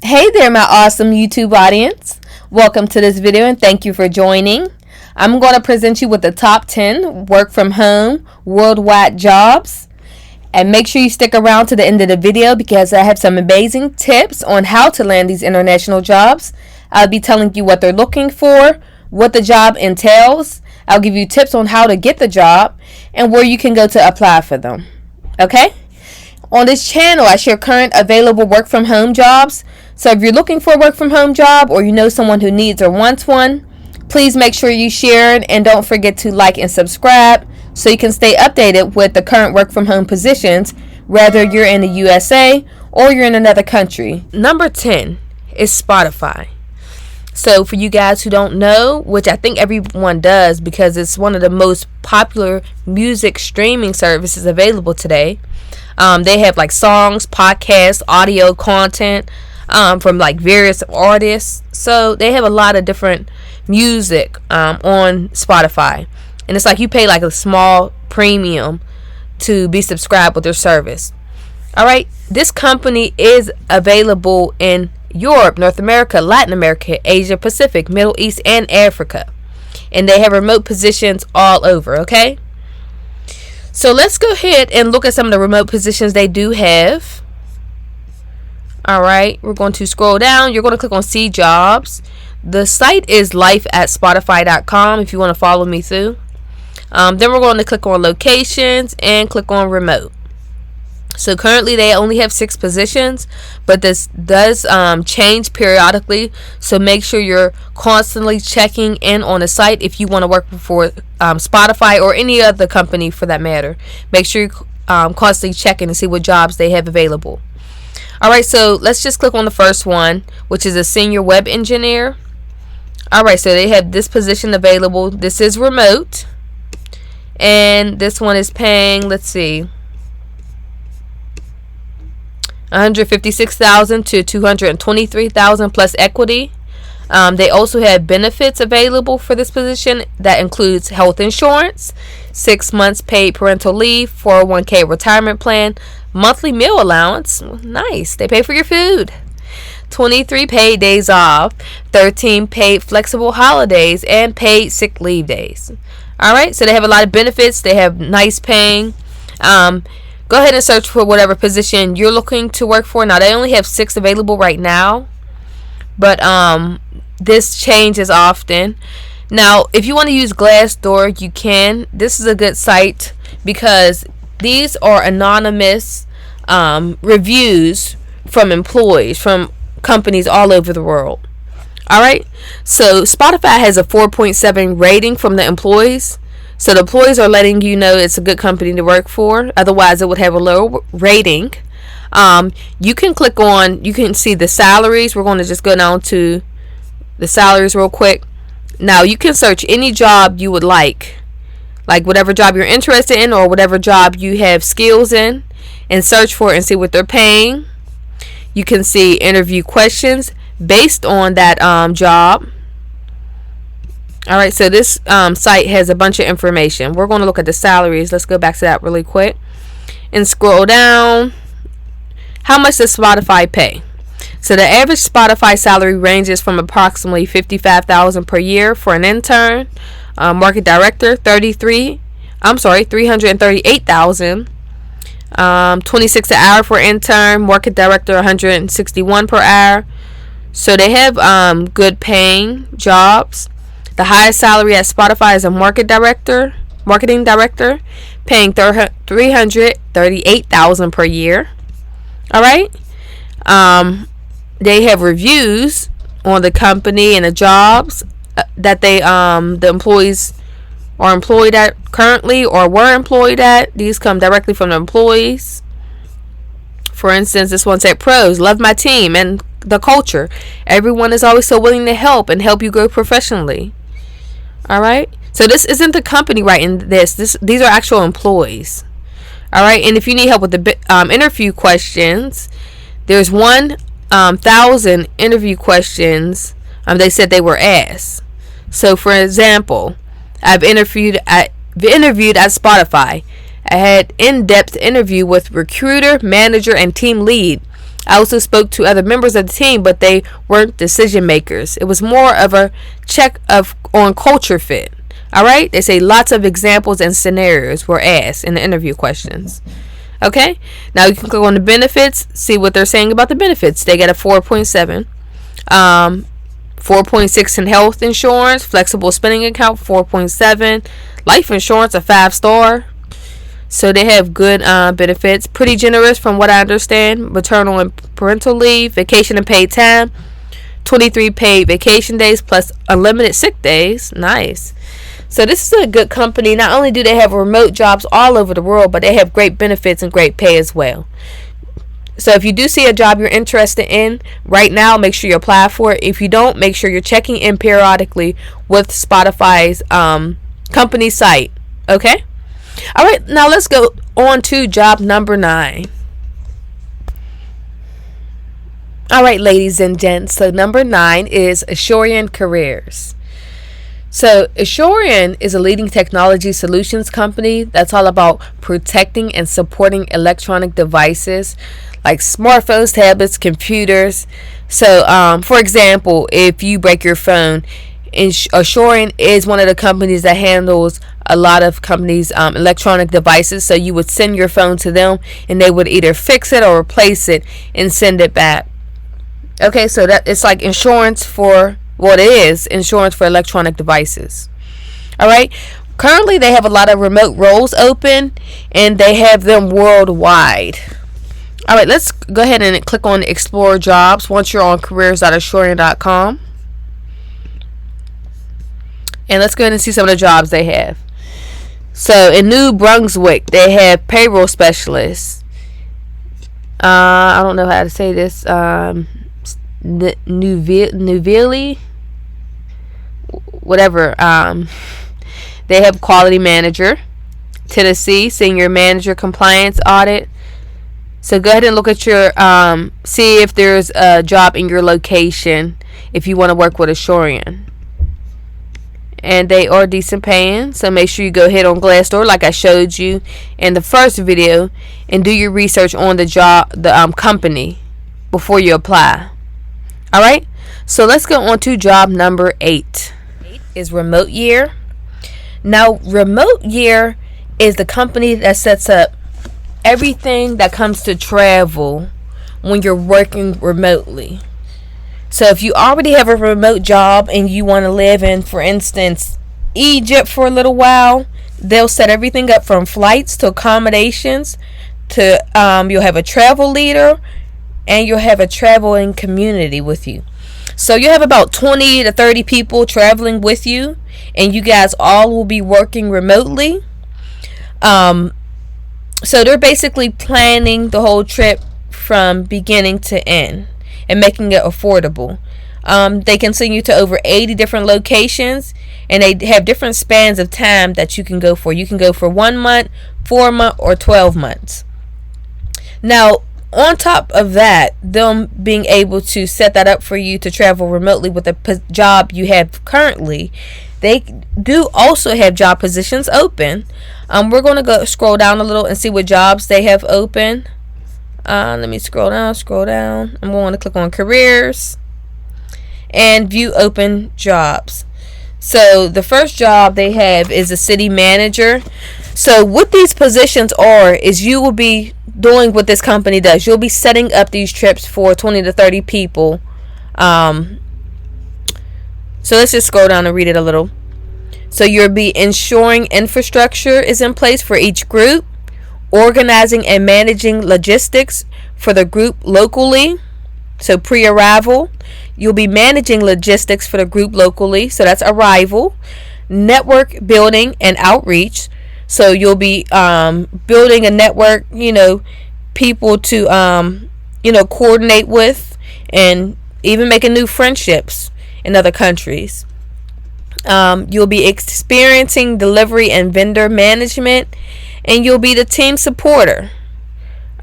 Hey there, my awesome YouTube audience. Welcome to this video and thank you for joining. I'm going to present you with the top 10 work from home worldwide jobs. And make sure you stick around to the end of the video because I have some amazing tips on how to land these international jobs. I'll be telling you what they're looking for, what the job entails. I'll give you tips on how to get the job and where you can go to apply for them. Okay? On this channel, I share current available work from home jobs. So if you're looking for a work from home job or you know someone who needs or wants one, please make sure you share it and don't forget to like and subscribe so you can stay updated with the current work from home positions, whether you're in the USA or you're in another country. Number 10 is Spotify. So for you guys who don't know, which I think everyone does because it's one of the most popular music streaming services available today. They have like songs, podcasts, audio content from like various artists. So they have a lot of different music on Spotify. And it's like you pay like a small premium to be subscribed with their service. Alright, this company is available in Europe, North America, Latin America, Asia Pacific, Middle East, and Africa. And they have remote positions all over, okay? So let's go ahead and look at some of the remote positions they do have. Alright, we're going to scroll down. You're going to click on See Jobs. The site is life@spotify.com if you want to follow me through. Then we're going to click on Locations and click on Remote. So currently they only have 6 positions, but this does change periodically. So make sure you're constantly checking in on the site if you want to work for Spotify or any other company for that matter. Make sure you're constantly checking to see what jobs they have available. Alright, so let's just click on the first one, which is a senior web engineer. Alright, so they have this position available. This is remote. And this one is paying, let's see, $156,000 to $223,000 plus equity. They also have benefits available for this position that includes health insurance, 6 months paid parental leave, 401k retirement plan, monthly meal allowance. Nice. They pay for your food. 23 paid days off, 13 paid flexible holidays, and paid sick leave days. Alright, so they have a lot of benefits. They have nice paying. Go ahead and search for whatever position you're looking to work for. Now, they only have 6 available right now, but this changes often. Now, if you want to use Glassdoor, you can. This is a good site because these are anonymous reviews from employees, from companies all over the world. Alright, so Spotify has a 4.7 rating from the employees. So the employees are letting you know it's a good company to work for. Otherwise, it would have a low rating. You can click on, you can see the salaries. We're going to just go down to the salaries real quick. Now, you can search any job you would like whatever job you're interested in or whatever job you have skills in, and search for it and see what they're paying. You can see interview questions based on that job. Alright, so this site has a bunch of information. We're going to look at the salaries. Let's go back to that really quick and scroll down. How much does Spotify pay? So the average Spotify salary ranges from approximately $55,000 per year for an intern, market director, $338,000. 26 an hour for intern, market director, 161 per hour. So they have good paying jobs. The highest salary at Spotify is a marketing director, paying $338,000 per year. All right. They have reviews on the company and the jobs that the employees are employed at currently or were employed at. These come directly from the employees. For instance, this one said pros, love my team and the culture. Everyone is always so willing to help you grow professionally. All right. So this isn't the company writing this. These are actual employees. All right. And if you need help with the interview questions, there's 1,000 interview questions. They said they were asked. So, for example, I've interviewed at Spotify. I had in-depth interview with recruiter, manager, and team lead I also spoke to other members of the team, but they weren't decision makers. It was more of a check on culture fit. All right? They say lots of examples and scenarios were asked in the interview questions. Okay? Now you can click on the benefits, see what they're saying about the benefits. They get a 4.7. 4.6 in health insurance, flexible spending account, 4.7. Life insurance, a 5-star. So they have good benefits. Pretty generous from what I understand. Maternal and parental leave, vacation and paid time, 23 paid vacation days plus unlimited sick days. Nice. So this is a good company. Not only do they have remote jobs all over the world, but they have great benefits and great pay as well. So if you do see a job you're interested in right now, make sure you apply for it. If you don't, make sure you're checking in periodically with Spotify's company site. Okay? All right, now let's go on to job number 9. All right, ladies and gents. So number 9 is Asurion Careers. So Asurion is a leading technology solutions company that's all about protecting and supporting electronic devices like smartphones, tablets, computers. So, for example, if you break your phone, Asurion is one of the companies that handles a lot of companies' electronic devices. So you would send your phone to them, and they would either fix it or replace it and send it back. Okay, so that it's like insurance for what it is, insurance for electronic devices. All right. Currently, they have a lot of remote roles open, and they have them worldwide. All right, let's go ahead and click on Explore Jobs once you're on careers.asurion.com. And let's go ahead and see some of the jobs they have. So in New Brunswick, they have payroll specialists. I don't know how to say this. Nuvili, whatever. They have quality manager. Tennessee, senior manager, compliance audit. So go ahead and look at your, see if there's a job in your location if you want to work with Asurion. And they are decent paying, so make sure you go ahead on Glassdoor like I showed you in the first video and do your research on the job, the company before you apply. All right, so let's go on to job number 8. Is Remote Year. Now, Remote Year is the company that sets up everything that comes to travel when you're working remotely. So if you already have a remote job and you want to live in, for instance, Egypt for a little while, they'll set everything up from flights to accommodations to you'll have a travel leader and you'll have a traveling community with you. So you'll have about 20 to 30 people traveling with you, and you guys all will be working remotely. So they're basically planning the whole trip from beginning to end and making it affordable. They can send you to over 80 different locations, and they have different spans of time that you can go for. You can go for 1 month, 4 months, or 12 months. Now, on top of that, them being able to set that up for you to travel remotely with the job you have currently, they do also have job positions open. We're going to go scroll down a little and see what jobs they have open. Let me scroll down. I'm going to click on careers and view open jobs. So the first job they have is a city manager. So what these positions are is you will be doing what this company does. You'll be setting up these trips for 20 to 30 people. So let's just scroll down and read it a little. So you'll be ensuring infrastructure is in place for each group, organizing and managing logistics for the group locally. So pre-arrival, you'll be managing logistics for the group locally. So that's arrival. Network building and outreach. So you'll be building a network, people to, coordinate with, and even making new friendships in other countries. You'll be experiencing delivery and vendor management, and you'll be the team supporter.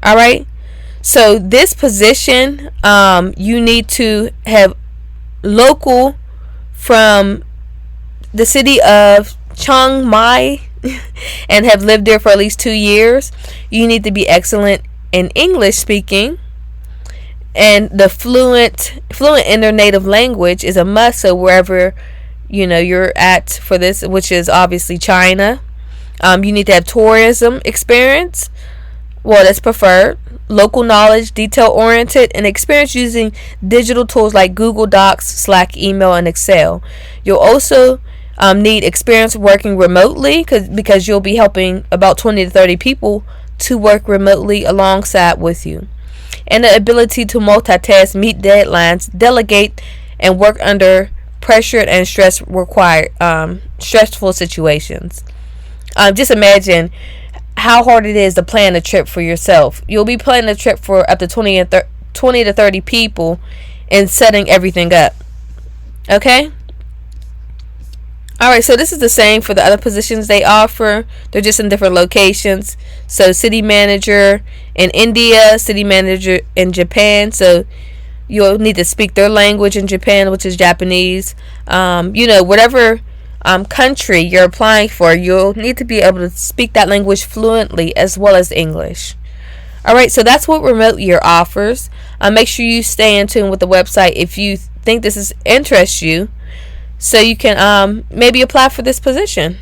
All right. So this position, you need to have local from the city of Chiang Mai and have lived there for at least 2 years. You need to be excellent in English speaking. And the fluent in their native language is a must. So wherever you're at for this, which is obviously China, you need to have tourism experience. Well, that's preferred. Local knowledge, detail oriented, and experience using digital tools like Google Docs, Slack, email, and Excel. You'll also need experience working remotely because you'll be helping about 20 to 30 people to work remotely alongside with you. And the ability to multitask, meet deadlines, delegate, and work under pressure and stressful situations. Just imagine how hard it is to plan a trip for yourself. You'll be planning a trip for up to 20 to 30 people and setting everything up. Okay? Alright, so this is the same for the other positions they offer. They're just in different locations. So city manager in India, city manager in Japan. So you'll need to speak their language in Japan, which is Japanese. Whatever country you're applying for, you'll need to be able to speak that language fluently as well as English. Alright, so that's what Remote Year offers. Make sure you stay in tune with the website if you think this interests you, so you can maybe apply for this position.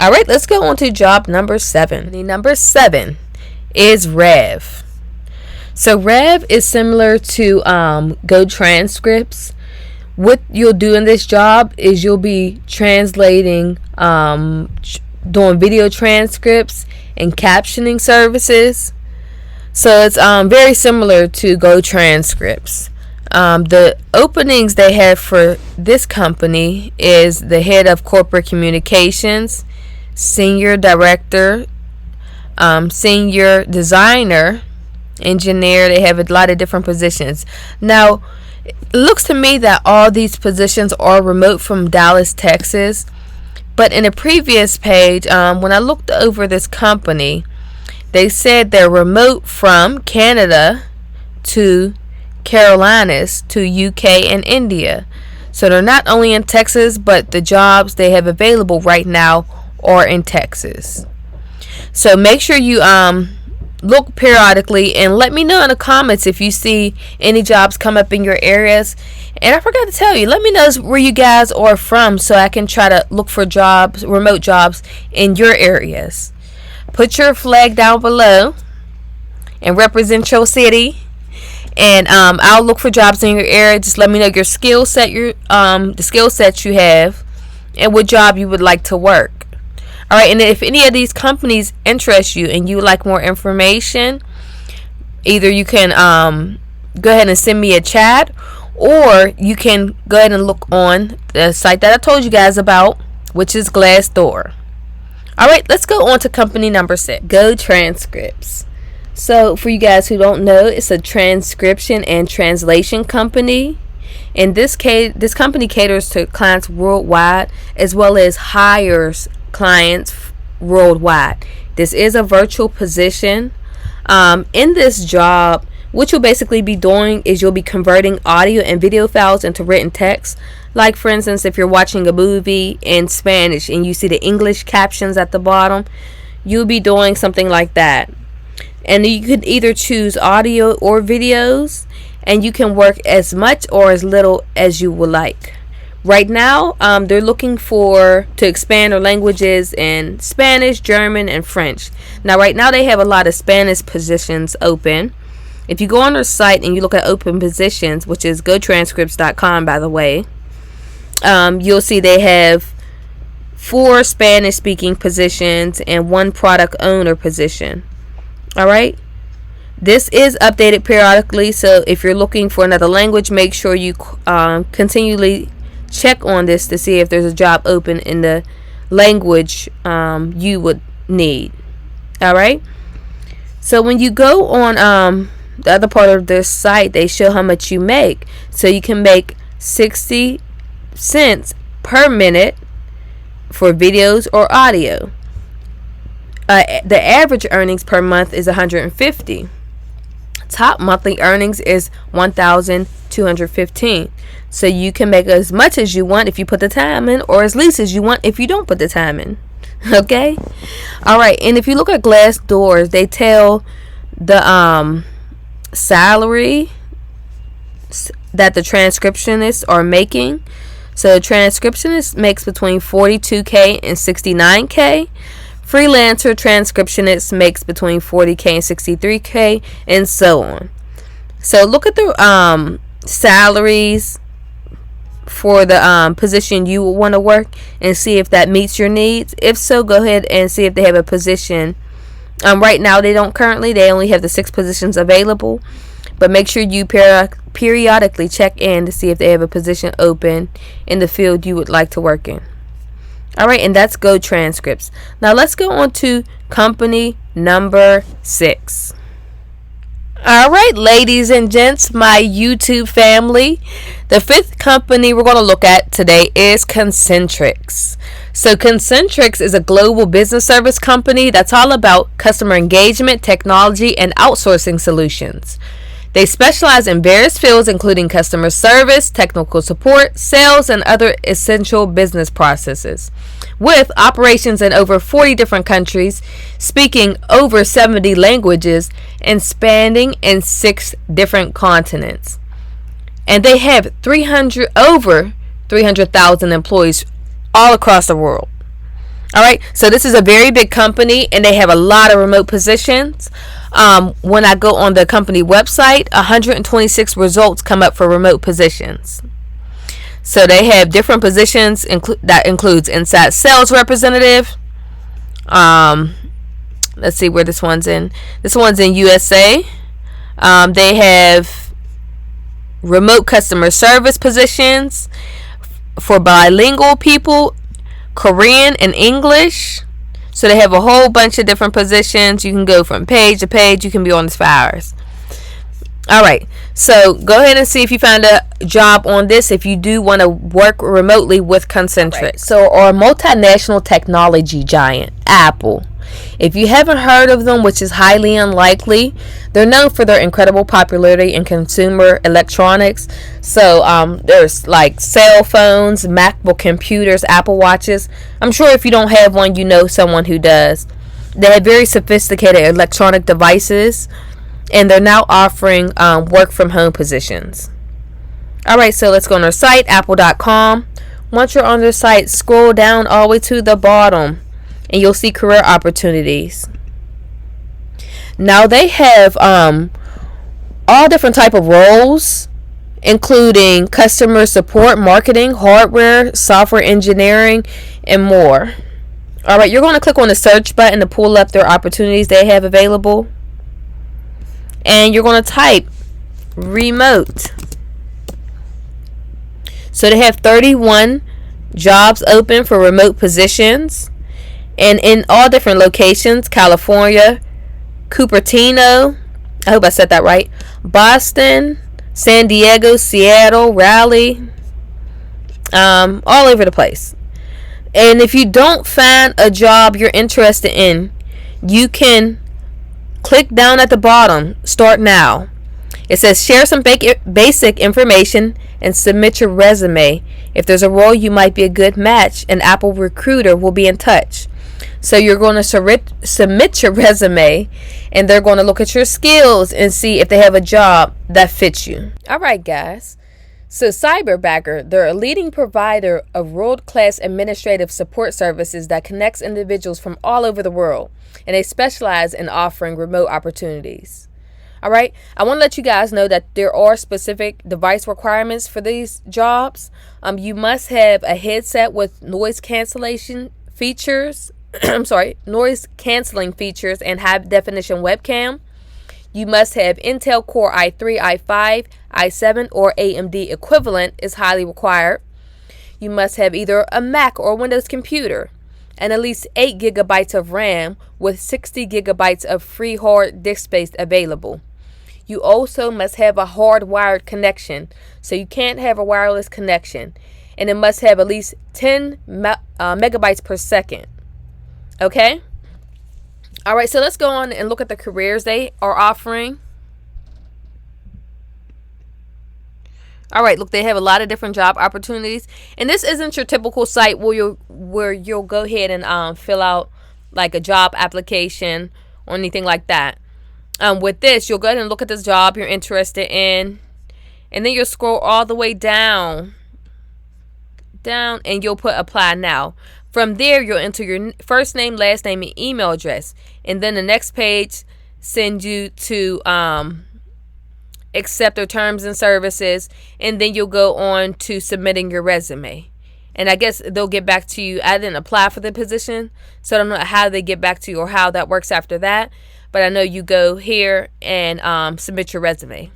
Alright, let's go on to job number 7. Number 7 is Rev. So Rev is similar to GoTranscripts. What you'll do in this job is you'll be translating, doing video transcripts and captioning services. So it's very similar to GoTranscripts. The openings they have for this company is the head of corporate communications, senior director, senior designer, engineer. They have a lot of different positions. Now, it looks to me that all these positions are remote from Dallas, Texas. But in a previous page, when I looked over this company, they said they're remote from Canada to Carolinas to UK and India. So they're not only in Texas, but the jobs they have available right now are in Texas. So make sure you look periodically and let me know in the comments if you see any jobs come up in your areas. And I forgot to tell you, let me know where you guys are from so I can try to look for jobs, remote jobs in your areas. Put your flag down below and represent your city. And I'll look for jobs in your area. Just let me know your skill set, the skill sets you have, and what job you would like to work. All right, and if any of these companies interest you and you would like more information, either you can go ahead and send me a chat, or you can go ahead and look on the site that I told you guys about, which is Glassdoor. All right, let's go on to company number 6, GoTranscripts. So for you guys who don't know, it's a transcription and translation company. In this case, this company caters to clients worldwide as well as hires clients worldwide. This is a virtual position. In this job, what you'll basically be doing is you'll be converting audio and video files into written text. Like, for instance, if you're watching a movie in Spanish and you see the English captions at the bottom, you'll be doing something like that. And you could either choose audio or videos, and you can work as much or as little as you would like. Right now, they're looking to expand their languages in Spanish, German, and French. Now, right now, they have a lot of Spanish positions open. If you go on their site and you look at open positions, which is GoTranscripts.com, by the way, you'll see they have 4 Spanish-speaking positions and 1 product owner position. All right. This is updated periodically, so if you're looking for another language, make sure you continually check on this to see if there's a job open in the language you would need. All right. So when you go on the other part of this site, they show how much you make. So you can make 60 cents per minute for videos or audio. The average earnings per month is $150. Top monthly earnings is $1,215. So you can make as much as you want if you put the time in, or as least as you want if you don't put the time in. Okay? All right. And if you look at Glassdoor, they tell the salary that the transcriptionists are making. So transcriptionist makes between 42K and 69K. Freelancer transcriptionist makes between 40K and 63K, and so on. So look at the salaries for the position you want to work and see if that meets your needs. If so, go ahead and see if they have a position. Right now they don't currently. They only have the 6 positions available. But make sure you periodically check in to see if they have a position open in the field you would like to work in. Alright, and that's GoTranscripts. Now let's go on to company number 6. Alright, ladies and gents, my YouTube family. The 5th company we're going to look at today is Concentrix. So Concentrix is a global business service company that's all about customer engagement, technology, and outsourcing solutions. They specialize in various fields including customer service, technical support, sales, and other essential business processes. With operations in over 40 different countries, speaking over 70 languages, and spanning in 6 different continents. And they have over 300,000 employees all across the world. Alright, so this is a very big company and they have a lot of remote positions. When I go on the company website, 126 results come up for remote positions. So they have different positions that includes inside sales representative. Let's see where this one's in. This one's in USA. They have remote customer service positions for bilingual people, Korean and English. So they have a whole bunch of different positions. You can go from page to page. You can be on this for hours. Alright, so go ahead and see if you find a job on this if you do want to work remotely with Concentrix. Right. So our multinational technology giant, Apple. If you haven't heard of them, which is highly unlikely, they're known for their incredible popularity in consumer electronics. So there's like cell phones, MacBook computers, Apple Watches. I'm sure if you don't have one, you know someone who does. They have very sophisticated electronic devices, and they're now offering work from home positions. Alright, so let's go on their site, apple.com. Once you're on their site, scroll down all the way to the bottom and you'll see career opportunities. Now they have all different type of roles, including customer support, marketing, hardware, software engineering, and more. Alright, you're going to click on the search button to pull up their opportunities they have available. And you're going to type remote. So they have 31 jobs open for remote positions, and in all different locations: California, Cupertino, I hope I said that right, Boston, San Diego, Seattle, Raleigh, all over the place. And if you don't find a job you're interested in, you can click down at the bottom, start now. It says share some basic information and submit your resume. If there's a role you might be a good match, an Apple recruiter will be in touch. So you're going to submit your resume, and they're going to look at your skills and see if they have a job that fits you. Alright guys, so Cyberbacker, they're a leading provider of world-class administrative support services that connects individuals from all over the world, and they specialize in offering remote opportunities. Alright, I want to let you guys know that there are specific device requirements for these jobs. You must have a headset with noise cancellation features. Noise canceling features and high definition webcam. You must have Intel Core i3, i5, i7, or AMD equivalent is highly required. You must have either a Mac or Windows computer, and at least 8 gigabytes of RAM with 60 gigabytes of free hard disk space available. You also must have a hardwired connection, so you can't have a wireless connection, and it must have at least 10 megabytes per second. Okay? Alright, so let's go on and look at the careers they are offering. Alright, look, they have a lot of different job opportunities. And this isn't your typical site where you'll go ahead and fill out like a job application or anything like that. With this, you'll go ahead and look at this job you're interested in, And then you'll scroll all the way down, and you'll put apply now. From there, you'll enter your first name, last name, and email address. And then the next page sends you to accept their terms and services. And then you'll go on to submitting your resume. And I guess they'll get back to you. I didn't apply for the position, so I don't know how they get back to you or how that works after that. But I know you go here and submit your resume.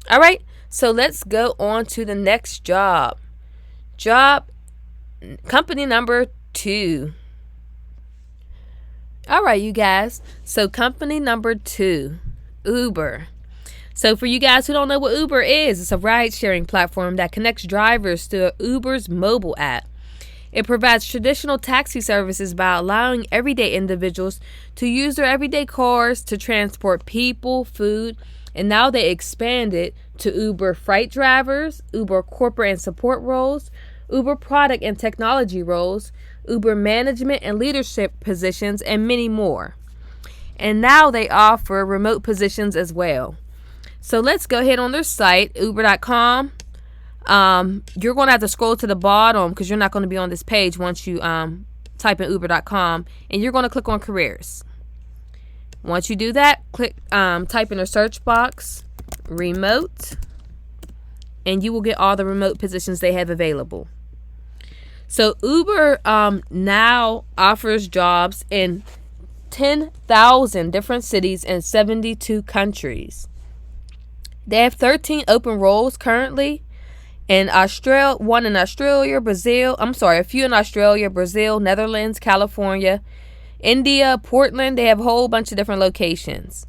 All right, so let's go on to the next job. Company number 2. All right, you guys. So company number 2, Uber. So for you guys who don't know what Uber is, it's a ride-sharing platform that connects drivers to Uber's mobile app. It provides traditional taxi services by allowing everyday individuals to use their everyday cars to transport people, food, and now they expanded to Uber freight drivers, Uber corporate and support roles, Uber product and technology roles, Uber management and leadership positions, and many more. And now they offer remote positions as well. So let's go ahead on their site, uber.com. You're going to have to scroll to the bottom because you're not going to be on this page once you type in uber.com, and you're going to click on careers. Once you do that, type in a search box, remote, and you will get all the remote positions they have available. So Uber now offers jobs in 10,000 different cities in 72 countries. They have 13 open roles currently in Australia, a few in Australia, Brazil, Netherlands, California, India, Portland. They have a whole bunch of different locations.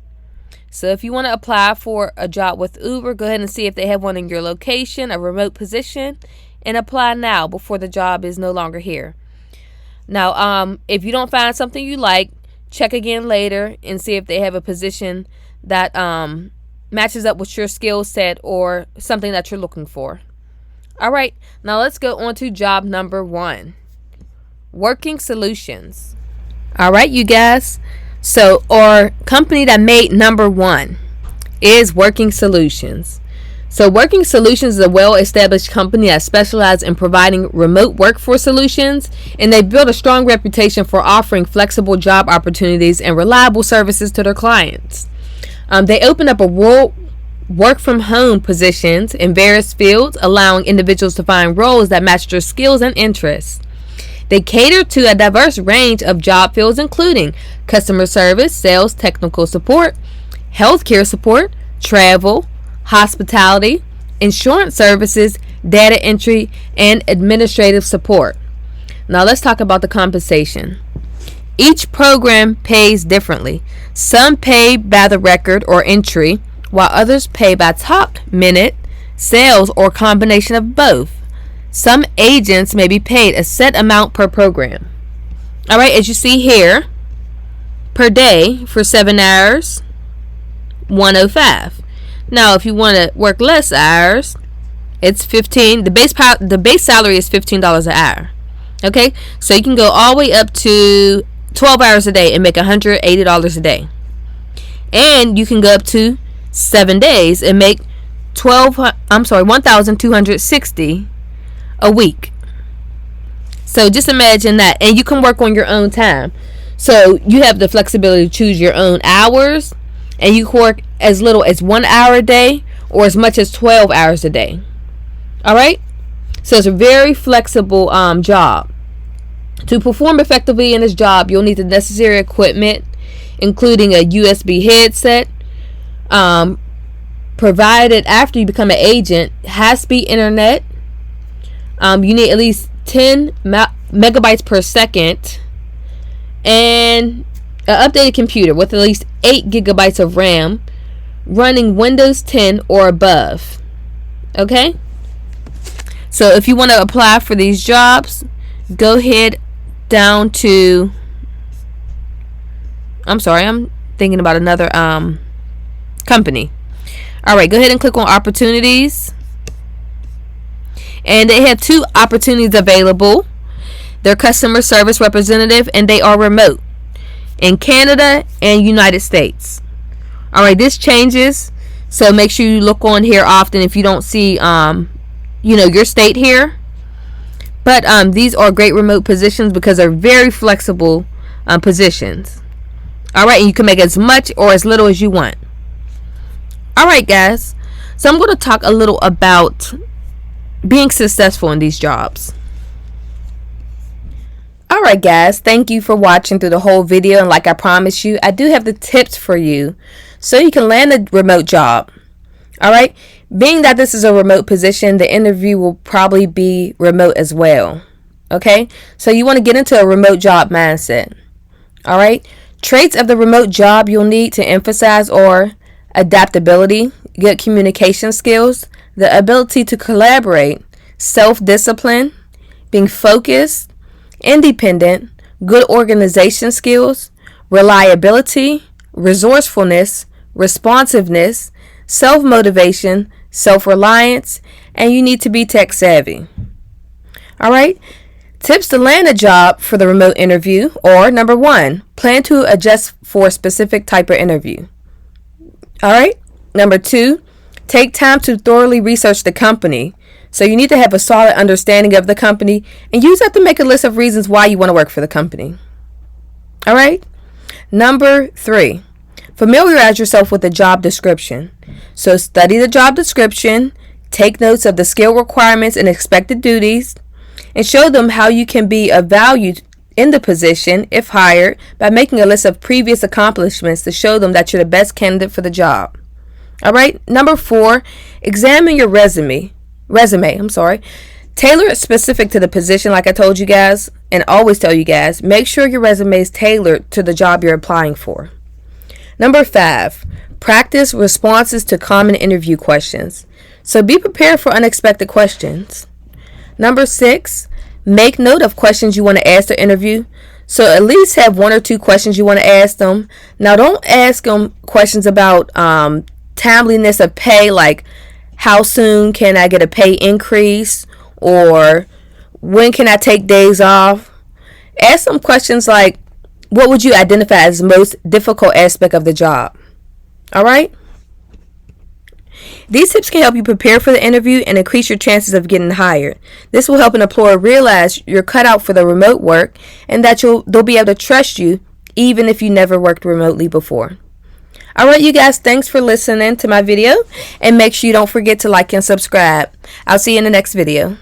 So if you want to apply for a job with Uber, go ahead and see if they have one in your location, a remote position, and apply now before the job is no longer here. Now, if you don't find something you like, check again later and see if they have a position that matches up with your skill set or something that you're looking for. All right, now let's go on to job number 1, Working Solutions. All right, you guys. So our company that made number 1 is Working Solutions. So Working Solutions is a well-established company that specializes in providing remote workforce solutions, and they built a strong reputation for offering flexible job opportunities and reliable services to their clients. They opened up a work from home positions in various fields, allowing individuals to find roles that match their skills and interests. They cater to a diverse range of job fields, including customer service, sales, technical support, healthcare support, travel, hospitality, insurance services, data entry, and administrative support. Now let's talk about the compensation. Each program pays differently. Some pay by the record or entry, while others pay by talk, minute, sales, or combination of both. Some agents may be paid a set amount per program. All right, as you see here, per day for 7 hours, $105. Now, if you want to work less hours, it's $15. The base salary is $15 an hour. Okay, so you can go all the way up to 12 hours a day and make $180 a day, and you can go up to 7 days and make $1,260 a week. So just imagine that, and you can work on your own time. So you have the flexibility to choose your own hours, and you can work as little as 1 hour a day or as much as 12 hours a day. All right, so it's a very flexible job. To perform effectively in this job, you'll need the necessary equipment, including a USB headset, provided after you become an agent, high-speed internet. You need at least 10 megabytes per second, and an updated computer with at least 8 gigabytes of RAM, running Windows 10 or above. Okay? So if you want to apply for these jobs, go ahead down to, I'm thinking about another company. All right, go ahead and click on opportunities. And they have 2 opportunities available. They're customer service representative, and they are remote in Canada and United States. All right, this changes So make sure you look on here often if you don't see, your state here. But these are great remote positions because they're very flexible positions. All right, and you can make as much or as little as you want. All right, guys. So I'm going to talk a little about being successful in these jobs. All right, guys. Thank you for watching through the whole video. And like I promised you, I do have the tips for you so you can land a remote job. All right. Being that this is a remote position, the interview will probably be remote as well. Okay. So you want to get into a remote job mindset. All right. Traits of the remote job you'll need to emphasize are adaptability, good communication skills, the ability to collaborate, self-discipline, being focused, independent, good organization skills, reliability, resourcefulness, responsiveness, self-motivation, self-reliance, and you need to be tech savvy. All right. Tips to land a job for the remote interview are: number 1, plan to adjust for a specific type of interview. All right. Number 2, take time to thoroughly research the company. So you need to have a solid understanding of the company and use that to make a list of reasons why you want to work for the company. All right. Number 3, familiarize yourself with the job description. So study the job description, take notes of the skill requirements and expected duties, and show them how you can be of value in the position if hired by making a list of previous accomplishments to show them that you're the best candidate for the job. All right. Number 4, examine your resume. Tailor it specific to the position, like I told you guys, and always tell you guys, make sure your resume is tailored to the job you're applying for. Number 5, practice responses to common interview questions. So be prepared for unexpected questions. Number 6, make note of questions you want to ask the interview. So at least have 1 or 2 questions you want to ask them. Now don't ask them questions about timeliness of pay, like how soon can I get a pay increase, or when can I take days off. Ask them questions like, what would you identify as the most difficult aspect of the job? All right. These tips can help you prepare for the interview and increase your chances of getting hired. This will help an employer realize you're cut out for the remote work and that they'll be able to trust you even if you never worked remotely before. All right, you guys, thanks for listening to my video, and make sure you don't forget to like and subscribe. I'll see you in the next video.